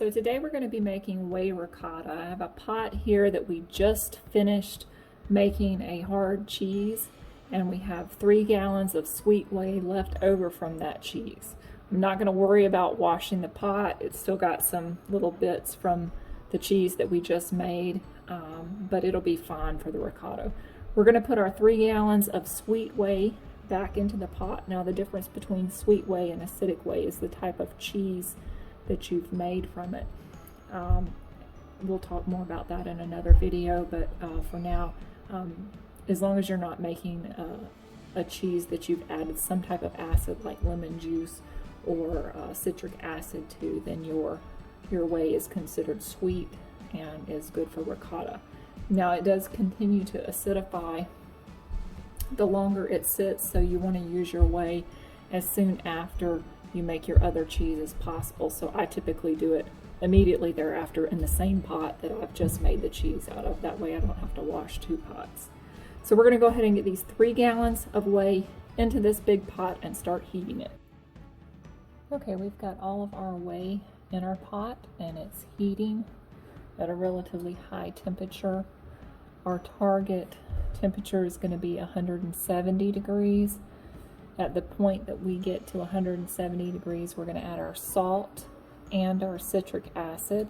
So today we're going to be making whey ricotta. I have a pot here that we just finished making a hard cheese, and we have 3 gallons of sweet whey left over from that cheese. I'm not going to worry about washing the pot. It's still got some little bits from the cheese that we just made, but it'll be fine for the ricotta. We're going to put our 3 gallons of sweet whey back into the pot. Now the difference between sweet whey and acidic whey is the type of cheese that you've made from it. We'll talk more about that in another video, but for now, as long as you're not making a cheese that you've added some type of acid like lemon juice or citric acid to, then your whey is considered sweet and is good for ricotta. Now it does continue to acidify the longer it sits, so you want to use your whey as soon after you make your other cheese as possible. So I typically do it immediately thereafter in the same pot that I've just made the cheese out of. That way I don't have to wash 2 pots. So we're going to go ahead and get these 3 gallons of whey into this big pot and start heating it. Okay, we've got all of our whey in our pot and it's heating at a relatively high temperature. Our target temperature is going to be 170 degrees. At the point that we get to 170 degrees, we're going to add our salt and our citric acid,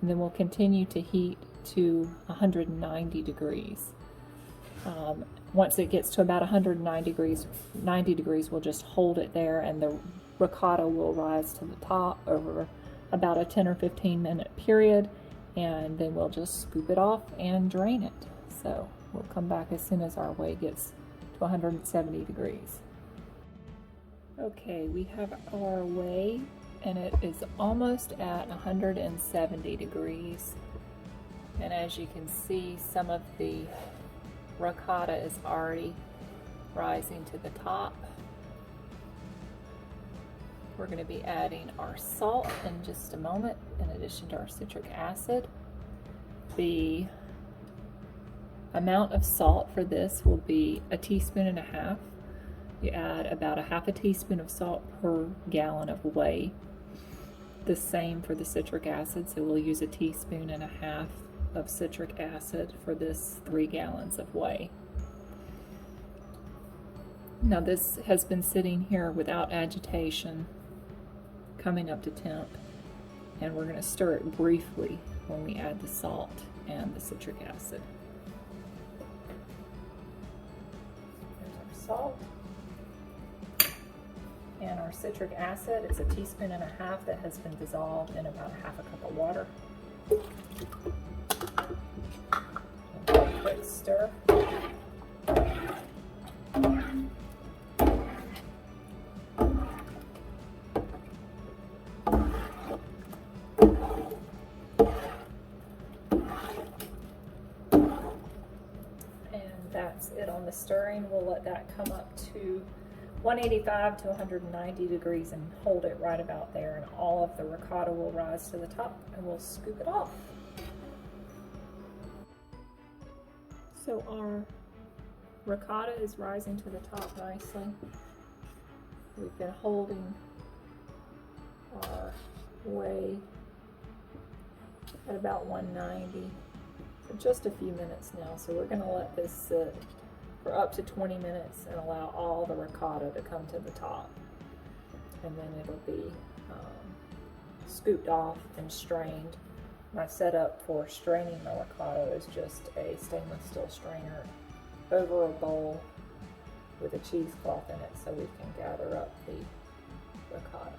and then we'll continue to heat to 190 degrees. Once it gets to about 190 degrees, 90 degrees, we'll just hold it there, and the ricotta will rise to the top over about a 10 or 15 minute period, and then we'll just scoop it off and drain it. So we'll come back as soon as our whey gets to 170 degrees. Okay, we have our whey and it is almost at 170 degrees. And as you can see, some of the ricotta is already rising to the top. We're going to be adding our salt in just a moment, in addition to our citric acid. The amount of salt for this will be 1.5 teaspoons. You add about 1/2 teaspoon of salt per gallon of whey. The same for the citric acid, so we'll use 1.5 teaspoons of citric acid for this 3 gallons of whey. Now this has been sitting here without agitation, coming up to temp, and we're going to stir it briefly when we add the salt and the citric acid. There's our salt. And our citric acid is 1.5 teaspoons that has been dissolved in about 1/2 cup of water. A quick stir. And that's it on the stirring. We'll let that come up to 185 to 190 degrees and hold it right about there, and all of the ricotta will rise to the top, and we'll scoop it off. So our ricotta is rising to the top nicely. We've been holding our whey at about 190 for just a few minutes now, so we're going to let this sit for up to 20 minutes and allow all the ricotta to come to the top, and then it'll be scooped off and strained. My setup for straining the ricotta is just a stainless steel strainer over a bowl with a cheesecloth in it so we can gather up the ricotta.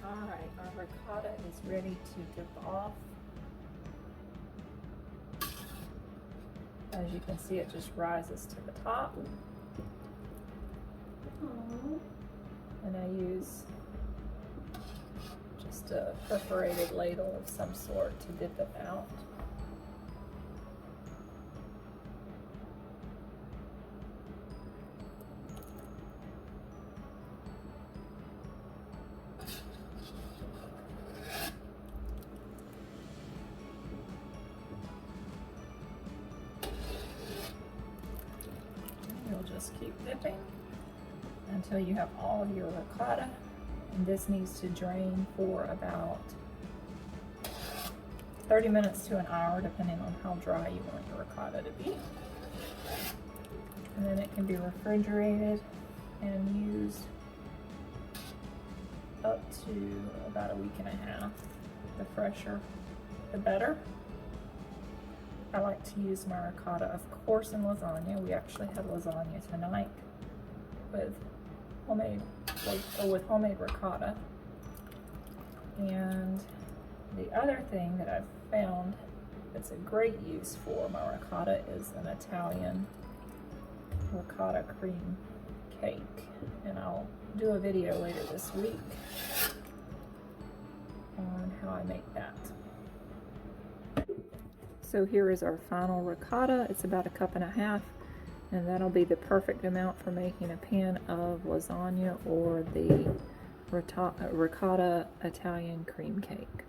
Alright, our ricotta is ready to dip off. As you can see, it just rises to the top. And I use just a perforated ladle of some sort to dip it out. You'll just keep dipping until you have all of your ricotta. And this needs to drain for about 30 minutes to an hour, depending on how dry you want your ricotta to be. And then it can be refrigerated and used up to about a week and a half. The fresher, the better. I like to use my ricotta, of course, in lasagna. We actually had lasagna tonight with homemade ricotta. And the other thing that I've found that's a great use for my ricotta is an Italian ricotta cream cake. And I'll do a video later this week on how I make that. So here is our final ricotta. It's about 1.5 cups, and that'll be the perfect amount for making a pan of lasagna or the ricotta Italian cream cake.